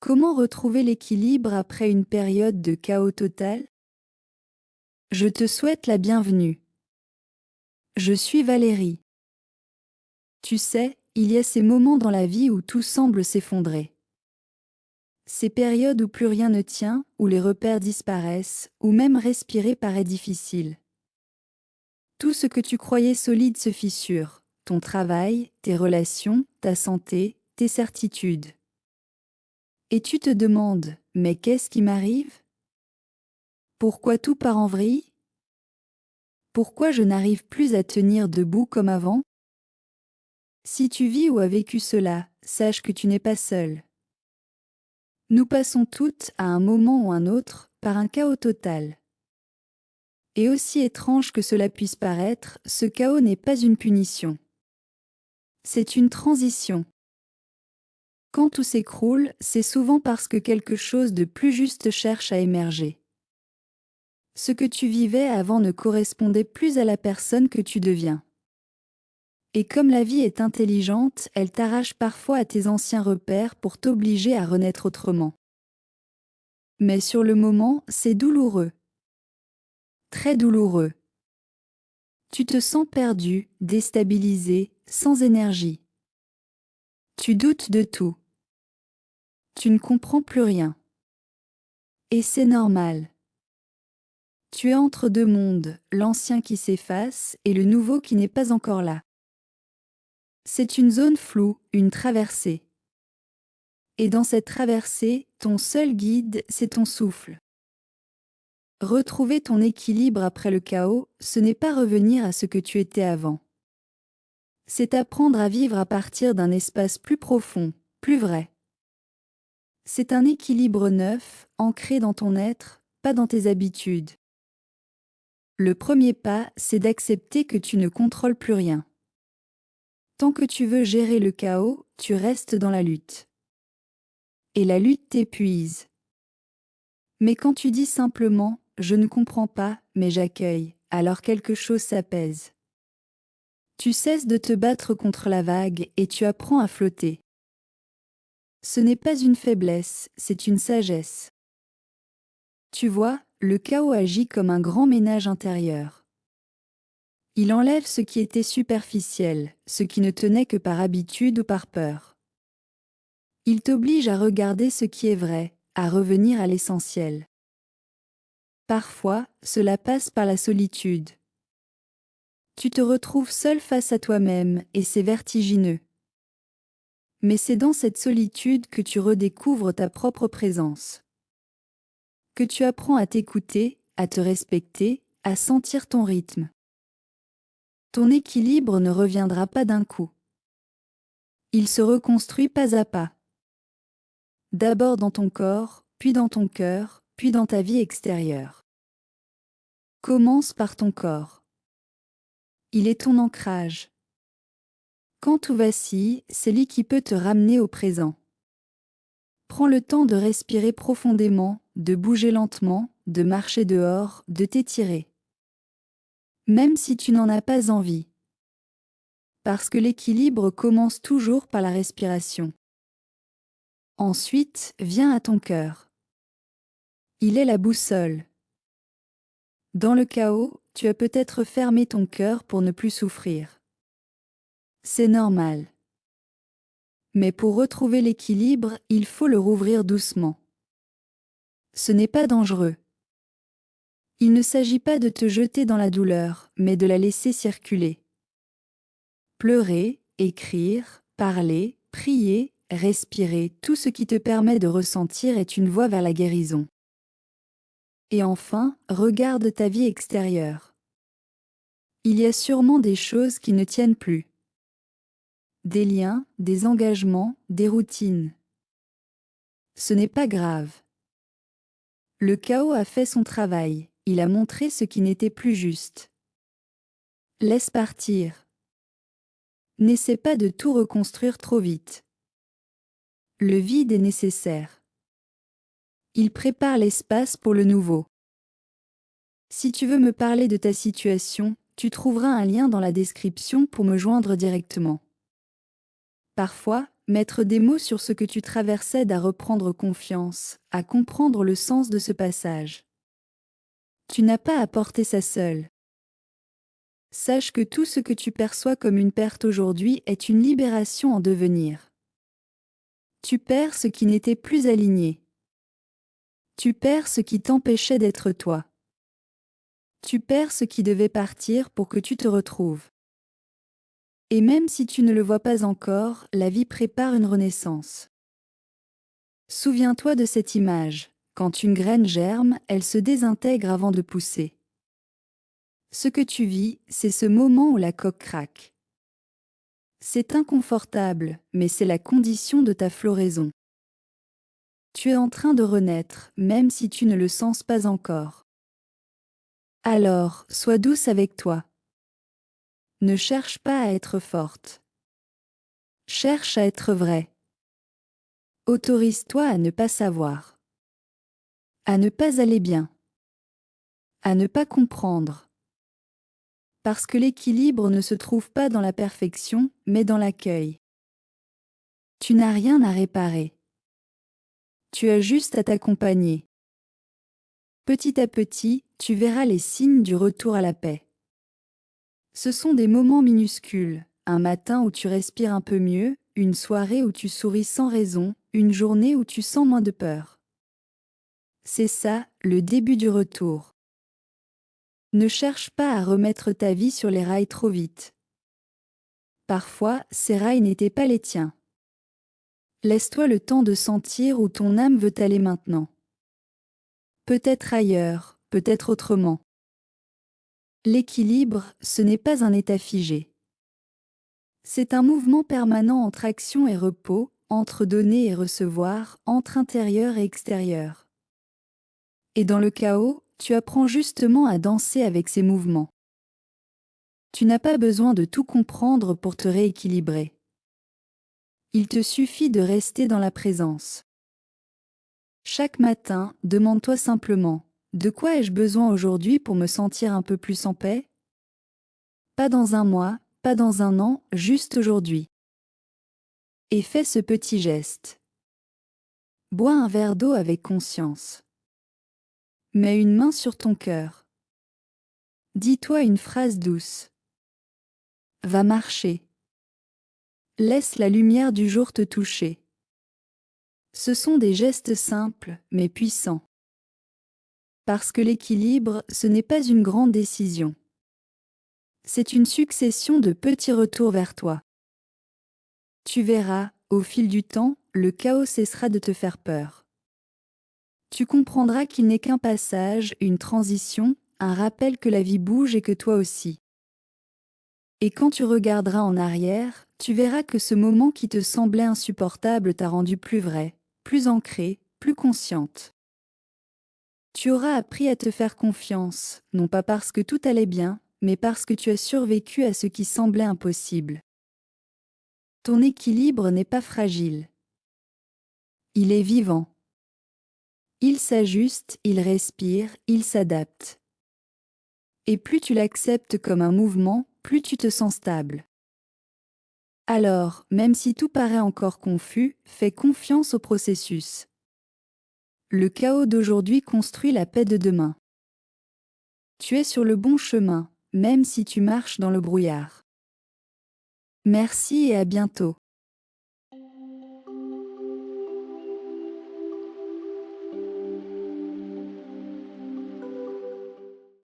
Comment retrouver l'équilibre après une période de chaos total? Je te souhaite la bienvenue. Je suis Valérie. Tu sais, il y a ces moments dans la vie où tout semble s'effondrer. Ces périodes où plus rien ne tient, où les repères disparaissent, où même respirer paraît difficile. Tout ce que tu croyais solide se fissure, ton travail, tes relations, ta santé, tes certitudes. Et tu te demandes, mais qu'est-ce qui m'arrive? Pourquoi tout part en vrille? Pourquoi je n'arrive plus à tenir debout comme avant? Si tu vis ou as vécu cela, sache que tu n'es pas seul. Nous passons toutes, à un moment ou un autre, par un chaos total. Et aussi étrange que cela puisse paraître, ce chaos n'est pas une punition. C'est une transition. Quand tout s'écroule, c'est souvent parce que quelque chose de plus juste cherche à émerger. Ce que tu vivais avant ne correspondait plus à la personne que tu deviens. Et comme la vie est intelligente, elle t'arrache parfois à tes anciens repères pour t'obliger à renaître autrement. Mais sur le moment, c'est douloureux. Très douloureux. Tu te sens perdu, déstabilisé, sans énergie. Tu doutes de tout. Tu ne comprends plus rien. Et c'est normal. Tu es entre deux mondes, l'ancien qui s'efface et le nouveau qui n'est pas encore là. C'est une zone floue, une traversée. Et dans cette traversée, ton seul guide, c'est ton souffle. Retrouver ton équilibre après le chaos, ce n'est pas revenir à ce que tu étais avant. C'est apprendre à vivre à partir d'un espace plus profond, plus vrai. C'est un équilibre neuf, ancré dans ton être, pas dans tes habitudes. Le premier pas, c'est d'accepter que tu ne contrôles plus rien. Tant que tu veux gérer le chaos, tu restes dans la lutte. Et la lutte t'épuise. Mais quand tu dis simplement « je ne comprends pas, mais j'accueille », alors quelque chose s'apaise. Tu cesses de te battre contre la vague et tu apprends à flotter. Ce n'est pas une faiblesse, c'est une sagesse. Tu vois, le chaos agit comme un grand ménage intérieur. Il enlève ce qui était superficiel, ce qui ne tenait que par habitude ou par peur. Il t'oblige à regarder ce qui est vrai, à revenir à l'essentiel. Parfois, cela passe par la solitude. Tu te retrouves seul face à toi-même et c'est vertigineux. Mais c'est dans cette solitude que tu redécouvres ta propre présence. Que tu apprends à t'écouter, à te respecter, à sentir ton rythme. Ton équilibre ne reviendra pas d'un coup. Il se reconstruit pas à pas. D'abord dans ton corps, puis dans ton cœur, puis dans ta vie extérieure. Commence par ton corps. Il est ton ancrage. Quand tout vacille, c'est lui qui peut te ramener au présent. Prends le temps de respirer profondément, de bouger lentement, de marcher dehors, de t'étirer. Même si tu n'en as pas envie. Parce que l'équilibre commence toujours par la respiration. Ensuite, viens à ton cœur. Il est la boussole. Dans le chaos, tu as peut-être fermé ton cœur pour ne plus souffrir. C'est normal. Mais pour retrouver l'équilibre, il faut le rouvrir doucement. Ce n'est pas dangereux. Il ne s'agit pas de te jeter dans la douleur, mais de la laisser circuler. Pleurer, écrire, parler, prier, respirer, tout ce qui te permet de ressentir est une voie vers la guérison. Et enfin, regarde ta vie extérieure. Il y a sûrement des choses qui ne tiennent plus. Des liens, des engagements, des routines. Ce n'est pas grave. Le chaos a fait son travail, il a montré ce qui n'était plus juste. Laisse partir. N'essaie pas de tout reconstruire trop vite. Le vide est nécessaire. Il prépare l'espace pour le nouveau. Si tu veux me parler de ta situation, tu trouveras un lien dans la description pour me joindre directement. Parfois, mettre des mots sur ce que tu traversais aide à reprendre confiance, à comprendre le sens de ce passage. Tu n'as pas à porter ça seul. Sache que tout ce que tu perçois comme une perte aujourd'hui est une libération en devenir. Tu perds ce qui n'était plus aligné. Tu perds ce qui t'empêchait d'être toi. Tu perds ce qui devait partir pour que tu te retrouves. Et même si tu ne le vois pas encore, la vie prépare une renaissance. Souviens-toi de cette image. Quand une graine germe, elle se désintègre avant de pousser. Ce que tu vis, c'est ce moment où la coque craque. C'est inconfortable, mais c'est la condition de ta floraison. Tu es en train de renaître, même si tu ne le sens pas encore. Alors, sois douce avec toi. Ne cherche pas à être forte. Cherche à être vraie. Autorise-toi à ne pas savoir. À ne pas aller bien. À ne pas comprendre. Parce que l'équilibre ne se trouve pas dans la perfection, mais dans l'accueil. Tu n'as rien à réparer. Tu as juste à t'accompagner. Petit à petit, tu verras les signes du retour à la paix. Ce sont des moments minuscules, un matin où tu respires un peu mieux, une soirée où tu souris sans raison, une journée où tu sens moins de peur. C'est ça, le début du retour. Ne cherche pas à remettre ta vie sur les rails trop vite. Parfois, ces rails n'étaient pas les tiens. Laisse-toi le temps de sentir où ton âme veut aller maintenant. Peut-être ailleurs, peut-être autrement. L'équilibre, ce n'est pas un état figé. C'est un mouvement permanent entre action et repos, entre donner et recevoir, entre intérieur et extérieur. Et dans le chaos, tu apprends justement à danser avec ces mouvements. Tu n'as pas besoin de tout comprendre pour te rééquilibrer. Il te suffit de rester dans la présence. Chaque matin, demande-toi simplement, de quoi ai-je besoin aujourd'hui pour me sentir un peu plus en paix? Pas dans un mois, pas dans un an, juste aujourd'hui. Et fais ce petit geste. Bois un verre d'eau avec conscience. Mets une main sur ton cœur. Dis-toi une phrase douce. Va marcher. Laisse la lumière du jour te toucher. Ce sont des gestes simples, mais puissants. Parce que l'équilibre, ce n'est pas une grande décision. C'est une succession de petits retours vers toi. Tu verras, au fil du temps, le chaos cessera de te faire peur. Tu comprendras qu'il n'est qu'un passage, une transition, un rappel que la vie bouge et que toi aussi. Et quand tu regarderas en arrière, tu verras que ce moment qui te semblait insupportable t'a rendu plus vraie, plus ancrée, plus consciente. Tu auras appris à te faire confiance, non pas parce que tout allait bien, mais parce que tu as survécu à ce qui semblait impossible. Ton équilibre n'est pas fragile. Il est vivant. Il s'ajuste, il respire, il s'adapte. Et plus tu l'acceptes comme un mouvement, plus tu te sens stable. Alors, même si tout paraît encore confus, fais confiance au processus. Le chaos d'aujourd'hui construit la paix de demain. Tu es sur le bon chemin, même si tu marches dans le brouillard. Merci et à bientôt.